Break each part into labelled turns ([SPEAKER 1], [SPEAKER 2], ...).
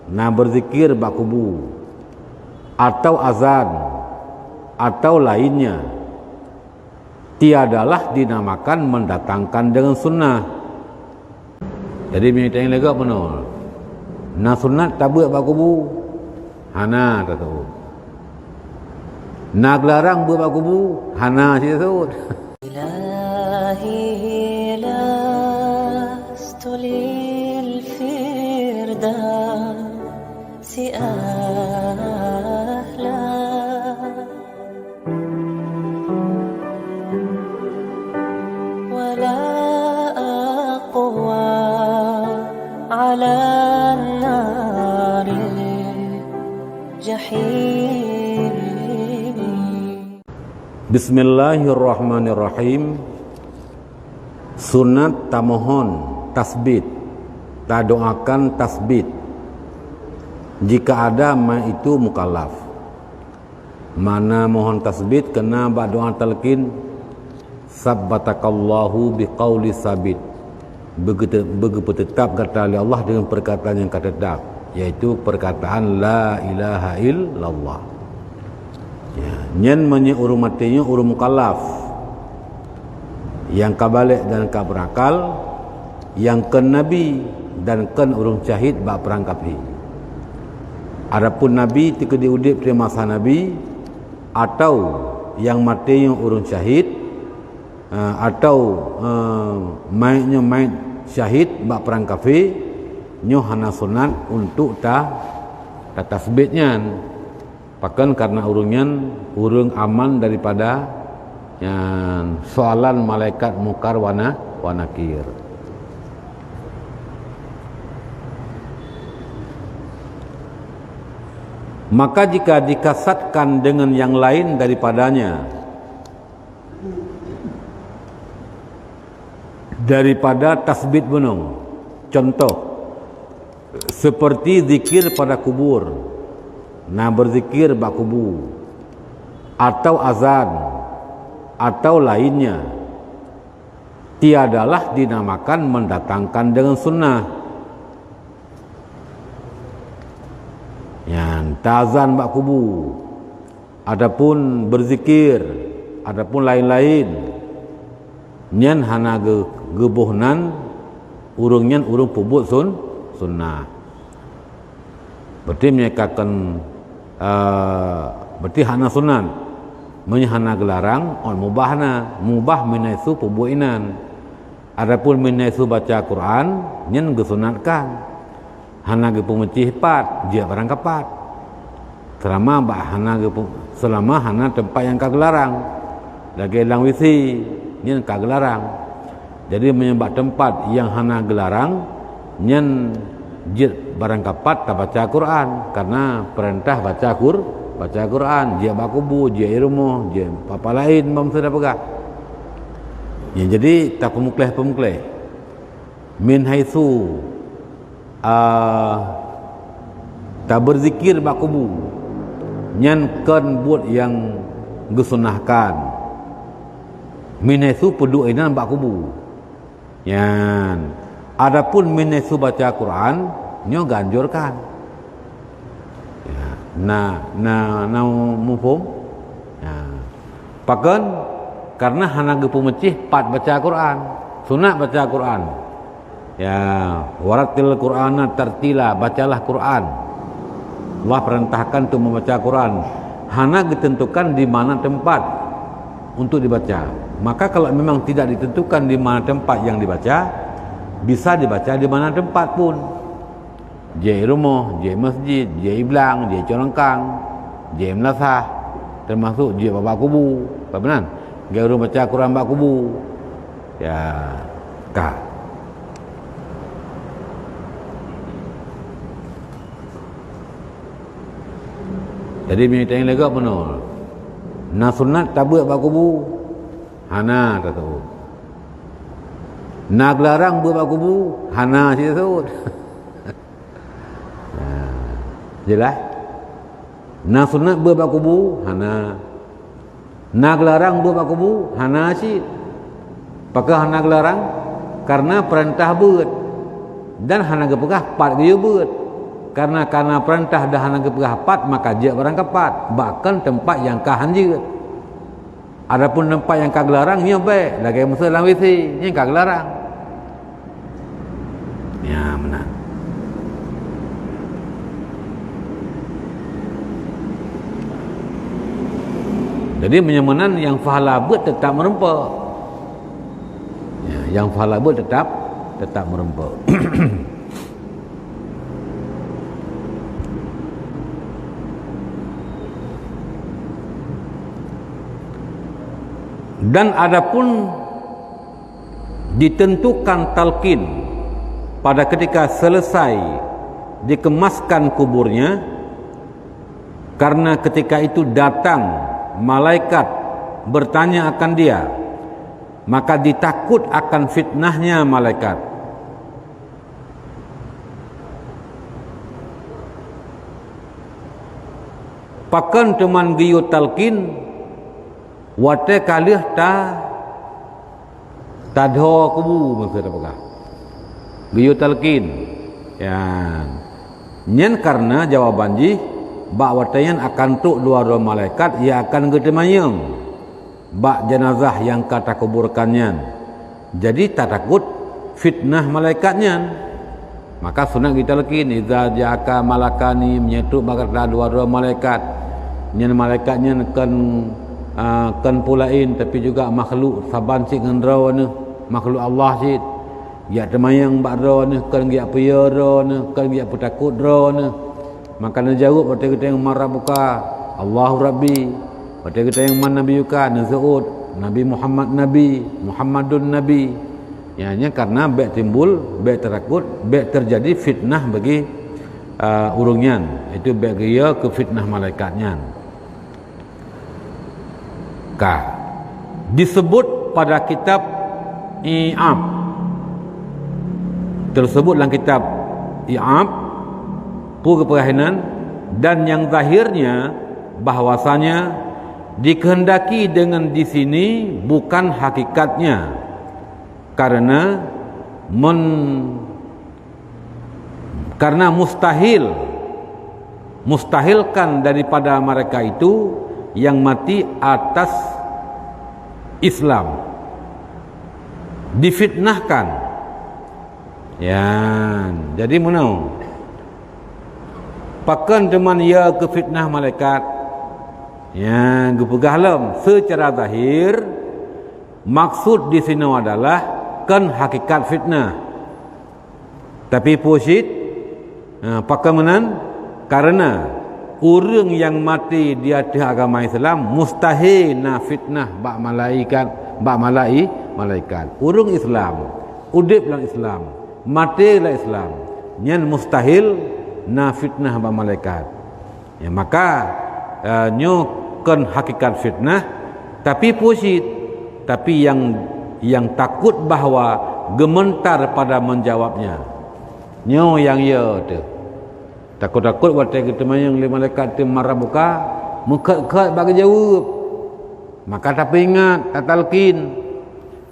[SPEAKER 1] na berzikir bak kubur atau azan atau lainnya tiadalah dinamakan mendatangkan dengan sunnah. Jadi minta yang lega benar. Na sunat tabuk bak kubur. Hana tak tahu. Na gelarang buat bak kubur. Hana si tahu.
[SPEAKER 2] Ilahi lastu lil firdausi ahla wala aqwa ala nari jahim.
[SPEAKER 1] Bismillahirrahmanirrahim. Sunat tamohon tasbit, tak doakan tasbit jika ada itu mukallaf. Mana mohon tasbit kena bak doa talqin sabbatakallahu biqauli sabit, begitu tetap kata oleh Allah dengan perkataan yang tetap, yaitu perkataan la ilaha illallah. Ya, nyen menye urung matinya urung mukallaf, yang kabalik dan kaberakal, yang ken nabi dan ken urung syahid bak perang kafir. Adapun nabi tika diudip pada masa nabi, atau yang matinya urung syahid, atau maitnya mait syahid bak perang kafir, nyo hana sunat untuk tasbitnya. Bahkan karena urung aman daripada soalan malaikat mungkar wa nakir. Maka jika dikasatkan dengan yang lain daripadanya, daripada tasbit benung, contoh seperti zikir pada kubur, na berzikir bak kubur, atau azan atau lainnya, tiadalah dinamakan mendatangkan dengan sunnah. Yang azan bak kubur, adapun berzikir, adapun lain-lain, nyan hana gebuhnan urungnya urung pubut sunnah. Berarti menyatakan berarti hana sunat, menyahana gelarang on mubah minaisu pubuinan. Adapun minaisu baca Quran nyen gesunatkan. Hana ge pemecih pat dia barang kapat. Selama hana tempat yang kagelarang. Lagi lang wisi nyen kagelarang. Jadi menyembah tempat yang hana gelarang nyen jid barang kapat tak baca Quran, karena perintah baca Quran, dia bakubu, dia irumuh, dia apa lain bang sudah pegah. Ya, jadi tak pemukleh min haitsu tak berzikir bakubu nyan kan buat yang gesunahkan min haitsu peduinan bakubu yan. Adapun minaisu baca Quran nyo ganjurkan. Ya, na mufhum. Ya. Pakan karena hana ge pemecih pat baca Quran, sunat baca Quran. Ya, waratil Qur'ana tartila, bacalah Quran. Allah perintahkan untuk membaca Quran. Hana ditentukan di mana tempat untuk dibaca. Maka kalau memang tidak ditentukan di mana tempat yang dibaca, bisa dibaca di mana tempat pun. Dia rumah, dia masjid, dia iblang, dia corongkang, dia melasah, termasuk dia bak kubu. Apa benar? Dia urung baca Quran bak kubu. Ya, kah. Jadi minta yang lega benar. Na sunat tabuk bak kubu. Hana tak tahu. Na gelarang buat bak kubu. Hana si tahu. Jelas? Na sunat buat bak kubu. Hana. Na gelarang buat bak kubu. Hana si. Pakah hana gelarang? Karena perintah buat. Dan hana gepegah pat dia buat. karena perintah dah hana kepat maka je barang kepat bahkan tempat yang kahan je. Adapun tempat yang kagak larang nya baik lagi masa dalam WC nya kagak larang. Ya benar. Jadi menyamanan yang fahala buat tetap merempak. Ya, yang fahala buat tetap merempak. Dan adapun ditentukan talqin pada ketika selesai dikemaskan kuburnya, karena ketika itu datang malaikat bertanya akan dia, maka ditakut akan fitnahnya malaikat. Pakan teman giyu talqin wate kalih tadho kubu maksud apakah giyu talqin ya nyen karena jawaban ji bak watayan akan tuk dua malaikat ia akan gedemayang bak jenazah yang kata kuburkannya, jadi tak takut fitnah malaikatnya. Maka sunat kita talqin idza ja'aka malakani menyetuk bakar dua malaikat nyen malaikatnya kan pulain tapi juga makhluk saban sik ngendra ne makhluk Allah sik ya temayang bak ro ne kan dia paya ro ne kan dia takut ro ne. Maka nak jawab pada kita yang marah buka Allahu Rabbi, pada kita yang man Nabi yuka Nazaud Nabi Muhammadun Nabi. Ya hanya karena baik timbul, baik terakut, baik terjadi fitnah bagi urungnya. Itu baik dia ke fitnah malaikatnya. Disebut pada kitab I'ab, tersebut dalam kitab I'ab keperhatian, dan yang zahirnya bahwasanya dikehendaki dengan di sini bukan hakikatnya, karena mustahilkan daripada mereka itu yang mati atas Islam difitnahkan. Ya, jadi mana? Pakan teman ia ke fitnah malaikat. Ya, gepegahlam secara zahir maksud di sini adalah kan hakikat fitnah. Tapi posit pakan menan karena orang yang mati di atas agama Islam mustahil na fitnah bak malaikat. Orang Islam, udip lang Islam, mati lang Islam. Nyan mustahil na fitnah bak malaikat. Ya, maka nyo kan hakikat fitnah tapi posit, tapi yang takut bahawa gementar pada menjawabnya. Nyo yang ya tu. Takut-takut waktu kita mayang lima malaikat tu marah buka muka bagi jawab. Maka tak ingat tak talqin.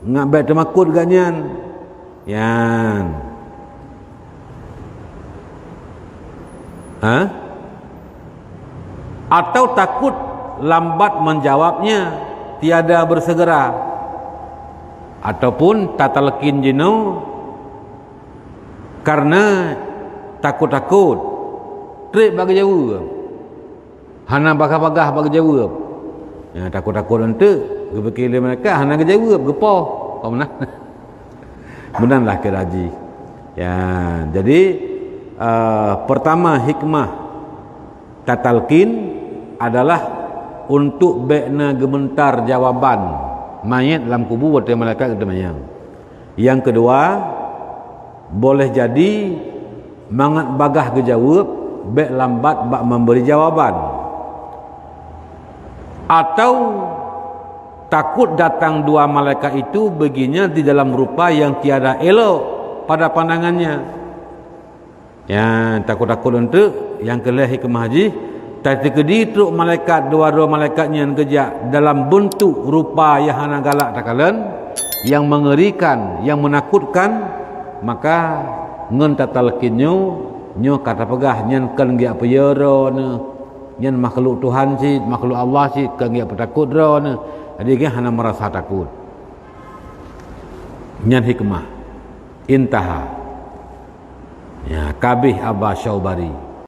[SPEAKER 1] Ngak baik temakut ganyan. Yan. Atau takut lambat menjawabnya, tiada bersegera, ataupun tak talqin jino karena takut-takut trip bagi jawab, hana bagah-bagah bagi jawab. Ya, takut-takut ente gepekil mereka hana jawab gepoh kau mana benarlah kiraji. Ya, jadi pertama hikmah tatalqin adalah untuk bekna gementar jawaban mayat dalam kubur waktu malaikat kita mayang. Yang kedua, boleh jadi mangat bagah kejawab bek lambat bak memberi jawaban, atau takut datang dua malaikat itu baginya di dalam rupa yang tiada elok pada pandangannya. Ya, takut-takut untuk yang kelih hikmah haji tapi kedi truk malaikat dua malaikatnya yang kejak dalam bentuk rupa yang hana galak takalan, yang mengerikan, yang menakutkan, maka ngen tatalkinnya nyo kata pegah nyen kan gia peyero ne nyen makhluk Tuhan si makhluk Allah si kan gia petakut ro ne jadi hana merasa takut nyen hikmah intaha ya kabih Abah Syaubari